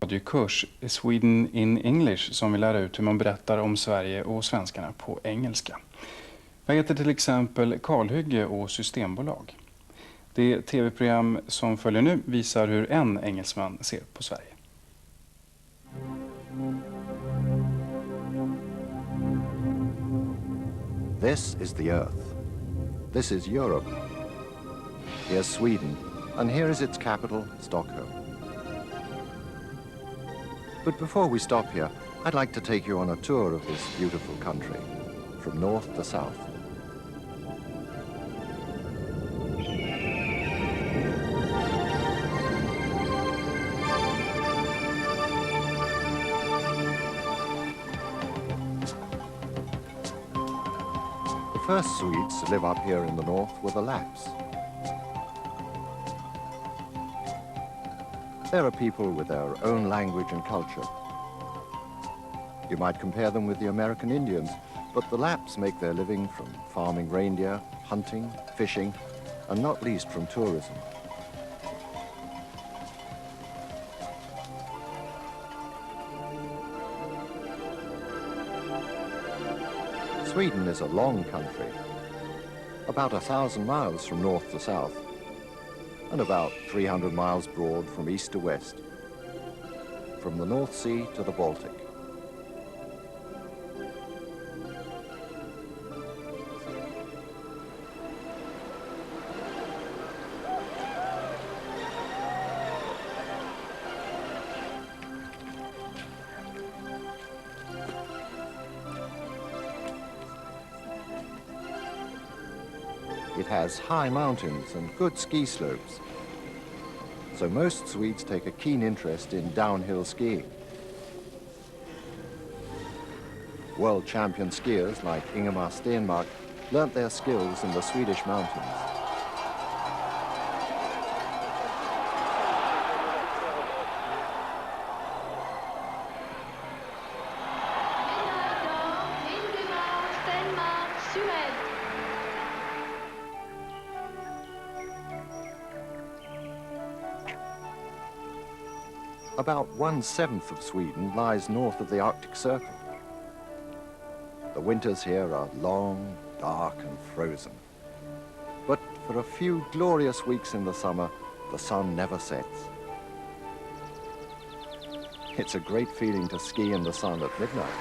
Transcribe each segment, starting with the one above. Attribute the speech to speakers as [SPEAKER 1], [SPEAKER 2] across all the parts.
[SPEAKER 1] Radiokurs Sweden in English som vill lära ut hur man berättar om Sverige och svenskarna på engelska. Vad heter till exempel kalhygge och systembolag? Det tv-program som följer nu visar hur en engelsman ser på Sverige.
[SPEAKER 2] This is the Earth. This is Europe. Here's Sweden, and here is its capital, Stockholm. But before we stop here, I'd like to take you on a tour of this beautiful country, from north to south. The first Swedes to live up here in the north were the Lapps. They're a people with their own language and culture. You might compare them with the American Indians, but the Lapps make their living from farming reindeer, hunting, fishing, and not least from tourism. Sweden is a long country, about 1,000 miles from north to south, and about 300 miles broad from east to west, from the North Sea to the Baltic. It has high mountains and good ski slopes, so most Swedes take a keen interest in downhill skiing. World champion skiers like Ingemar Stenmark learnt their skills in the Swedish mountains. About 1/7 of Sweden lies north of the Arctic Circle. The winters here are long, dark and frozen. But for a few glorious weeks in the summer, the sun never sets. It's a great feeling to ski in the sun at midnight.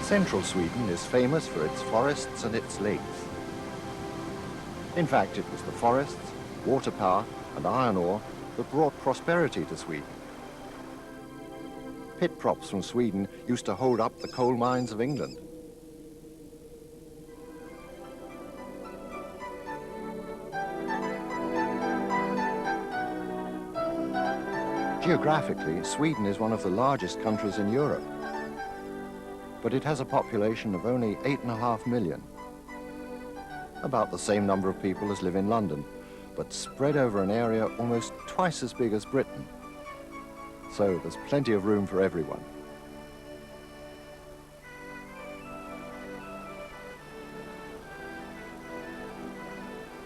[SPEAKER 2] Central Sweden is famous for its forests and its lakes. In fact, it was the forests, water power and iron ore that brought prosperity to Sweden. Pit props from Sweden used to hold up the coal mines of England. Geographically, Sweden is one of the largest countries in Europe, but it has a population of only 8.5 million. About the same number of people as live in London, but spread over an area almost twice as big as Britain. So there's plenty of room for everyone.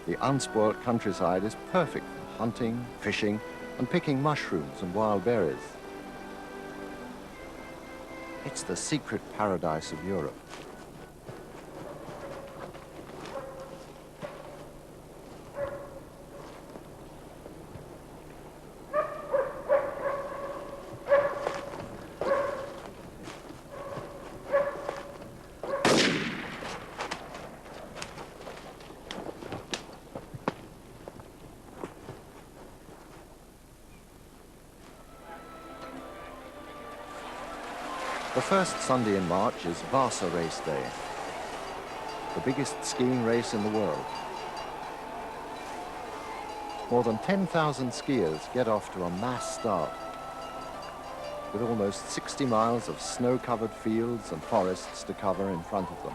[SPEAKER 2] The unspoilt countryside is perfect for hunting, fishing, and picking mushrooms and wild berries. It's the secret paradise of Europe. The first Sunday in March is Vasa Race Day, the biggest skiing race in the world. More than 10,000 skiers get off to a mass start, with almost 60 miles of snow-covered fields and forests to cover in front of them.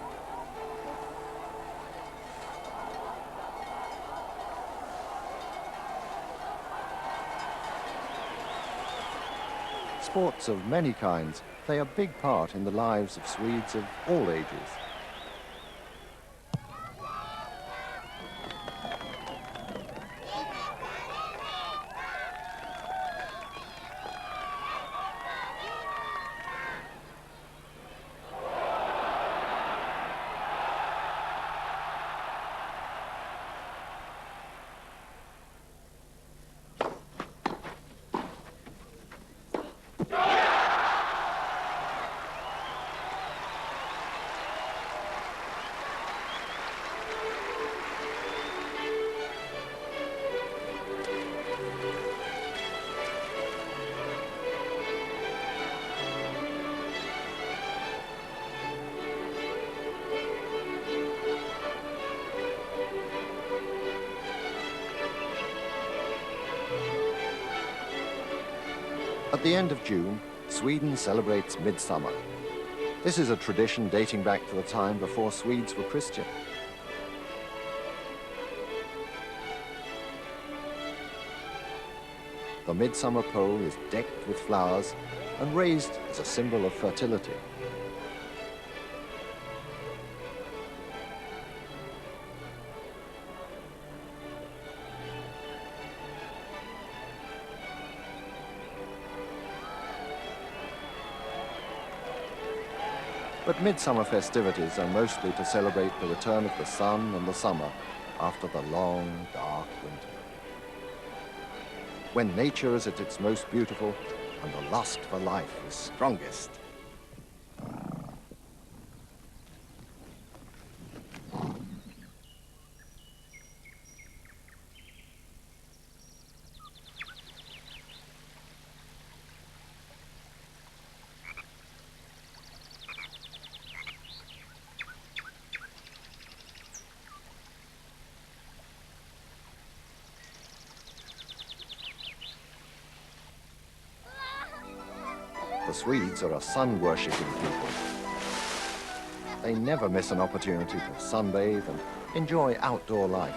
[SPEAKER 2] Sports of many kinds play a big part in the lives of Swedes of all ages. At the end of June, Sweden celebrates midsummer. This is a tradition dating back to the time before Swedes were Christian. The midsummer pole is decked with flowers and raised as a symbol of fertility. But midsummer festivities are mostly to celebrate the return of the sun and the summer after the long, dark winter. When nature is at its most beautiful and the lust for life is strongest. The Swedes are a sun-worshipping people. They never miss an opportunity to sunbathe and enjoy outdoor life.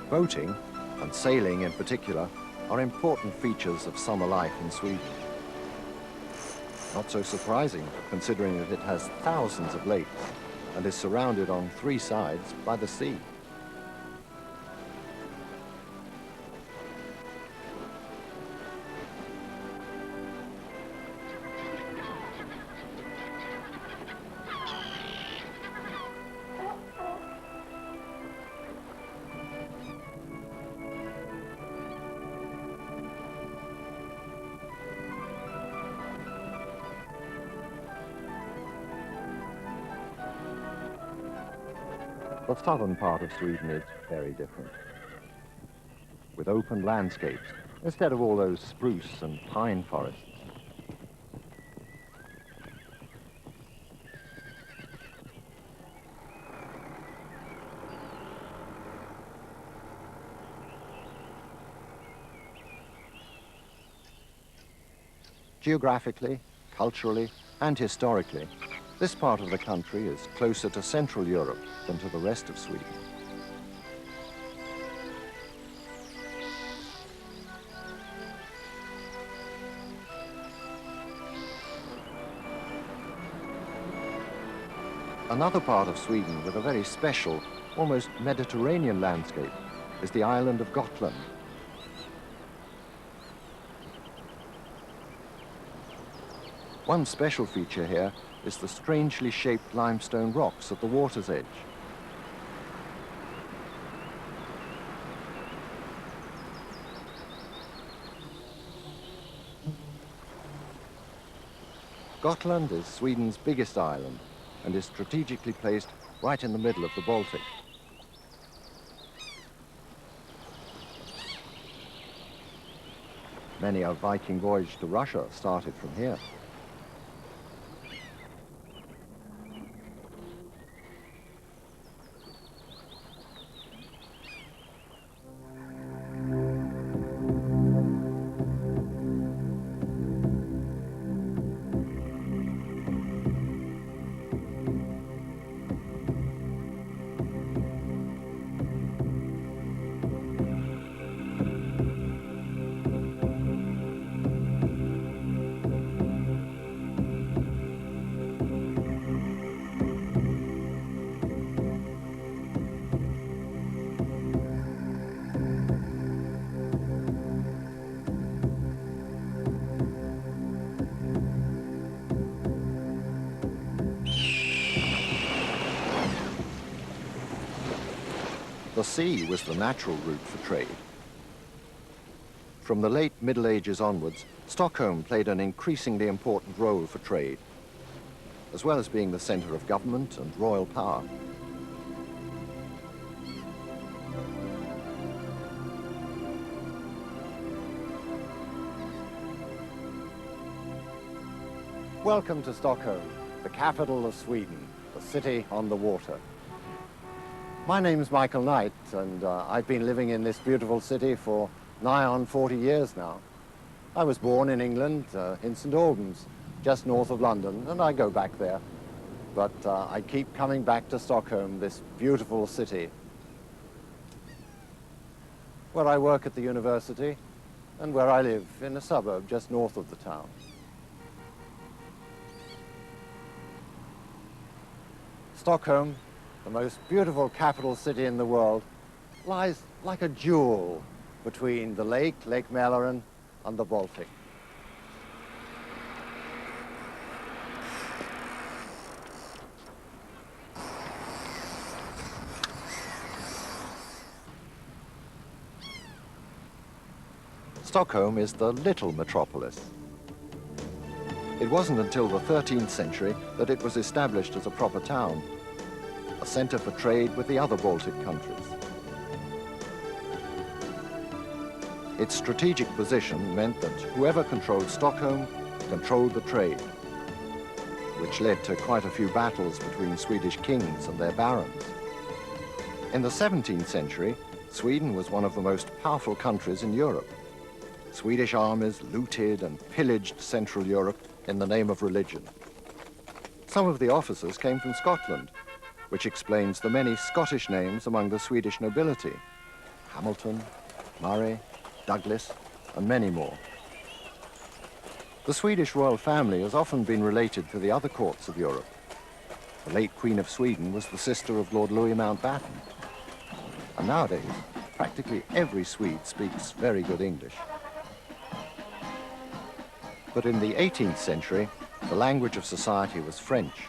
[SPEAKER 2] Boating, and sailing in particular, are important features of summer life in Sweden. Not so surprising, considering that it has thousands of lakes and is surrounded on 3 sides by the sea. The southern part of Sweden is very different, with open landscapes instead of all those spruce and pine forests. Geographically, culturally, and historically, this part of the country is closer to Central Europe than to the rest of Sweden. Another part of Sweden with a very special, almost Mediterranean landscape is the island of Gotland. One special feature here is the strangely shaped limestone rocks at the water's edge. Gotland is Sweden's biggest island and is strategically placed right in the middle of the Baltic. Many a Viking voyage to Russia started from here. the sea was the natural route for trade. From the late Middle Ages onwards, Stockholm played an increasingly important role for trade, as well as being the center of government and royal power. Welcome to Stockholm, the capital of Sweden, the city on the water. My name's Michael Knight, and I've been living in this beautiful city for nigh on 40 years now. I was born in England, in St Albans, just north of London, and I go back there. But I keep coming back to Stockholm, this beautiful city, where I work at the university and where I live in a suburb just north of the town. Stockholm, the most beautiful capital city in the world, lies like a jewel between the Lake Mälaren, and the Baltic. Stockholm is the little metropolis. It wasn't until the 13th century that it was established as a proper town, a center for trade with the other Baltic countries. Its strategic position meant that whoever controlled Stockholm controlled the trade, which led to quite a few battles between Swedish kings and their barons. In the 17th century, Sweden was one of the most powerful countries in Europe. Swedish armies looted and pillaged Central Europe in the name of religion. Some of the officers came from Scotland, which explains the many Scottish names among the Swedish nobility: Hamilton, Murray, Douglas, and many more. The Swedish royal family has often been related to the other courts of Europe. The late Queen of Sweden was the sister of Lord Louis Mountbatten. And nowadays, practically every Swede speaks very good English. But in the 18th century, the language of society was French.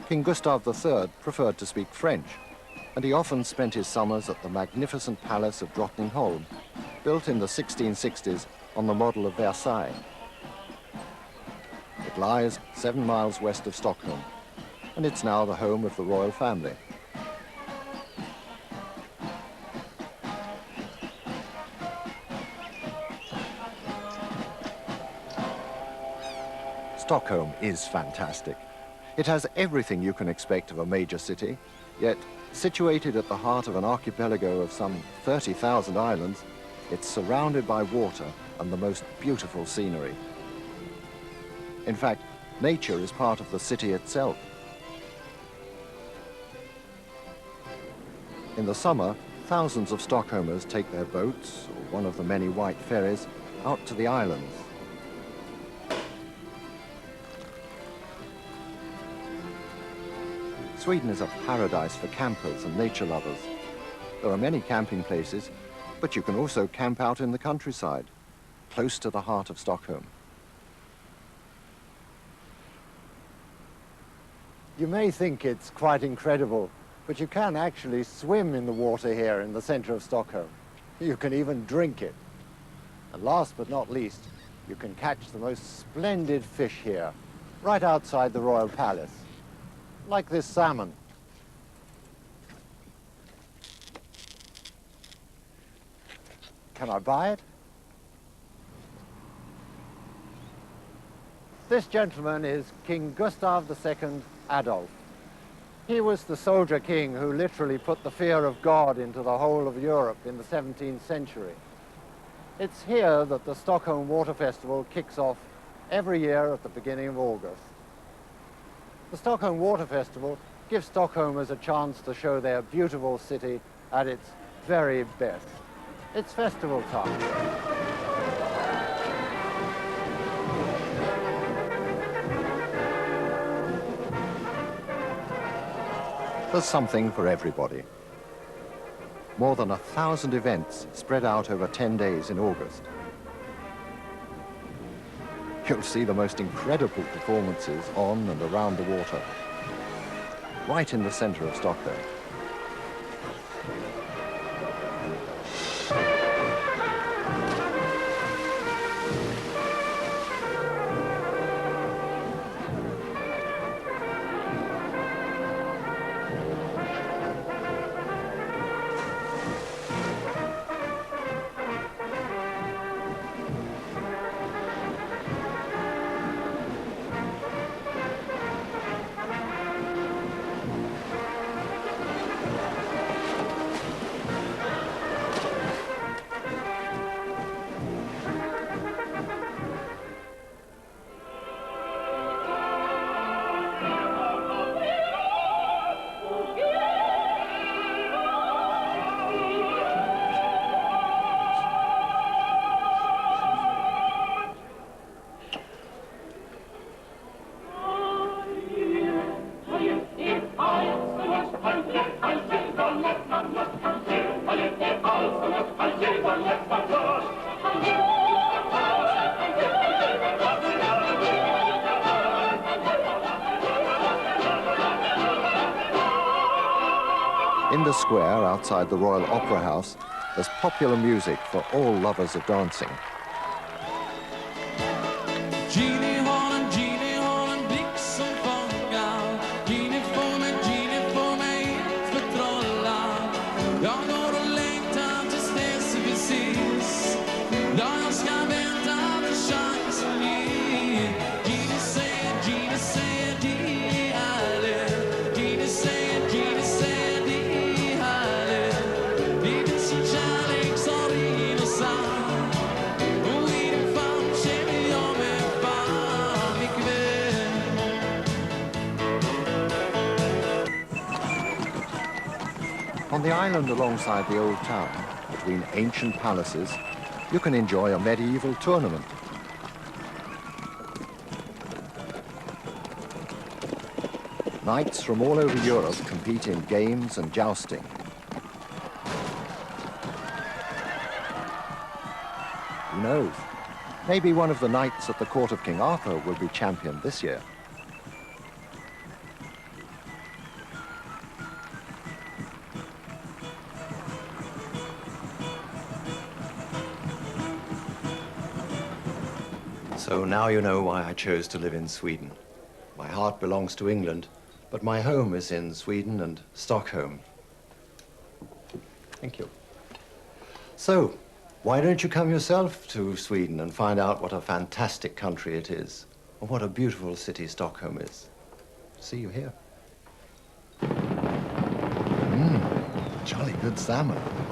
[SPEAKER 2] King Gustav III preferred to speak French, and he often spent his summers at the magnificent palace of Drottningholm, built in the 1660s on the model of Versailles. It lies 7 miles west of Stockholm, and it's now the home of the royal family. Stockholm is fantastic. It has everything you can expect of a major city, yet situated at the heart of an archipelago of some 30,000 islands, it's surrounded by water and the most beautiful scenery. In fact, nature is part of the city itself. In the summer, thousands of Stockholmers take their boats, or one of the many white ferries, out to the islands. Sweden is a paradise for campers and nature lovers. There are many camping places, but you can also camp out in the countryside, close to the heart of Stockholm. You may think it's quite incredible, but you can actually swim in the water here in the center of Stockholm. You can even drink it. And last but not least, you can catch the most splendid fish here, right outside the Royal Palace, like this salmon. Can I buy it? This gentleman is King Gustav II Adolf. He was the soldier king who literally put the fear of God into the whole of Europe in the 17th century. It's here that the Stockholm Water Festival kicks off every year at the beginning of August. The Stockholm Water Festival gives Stockholmers a chance to show their beautiful city at its very best. It's festival time. There's something for everybody. More than 1,000 events spread out over 10 days in August. You'll see the most incredible performances on and around the water, right in the center of Stockholm. In the square outside the Royal Opera House, there's popular music for all lovers of dancing. On the island alongside the old town, between ancient palaces, you can enjoy a medieval tournament. Knights from all over Europe compete in games and jousting. Who knows? Maybe one of the knights at the court of King Arthur will be champion this year. So now you know why I chose to live in Sweden. My heart belongs to England, but my home is in Sweden and Stockholm. Thank you. So, why don't you come yourself to Sweden and find out what a fantastic country it is, and what a beautiful city Stockholm is. See you here. Jolly good salmon.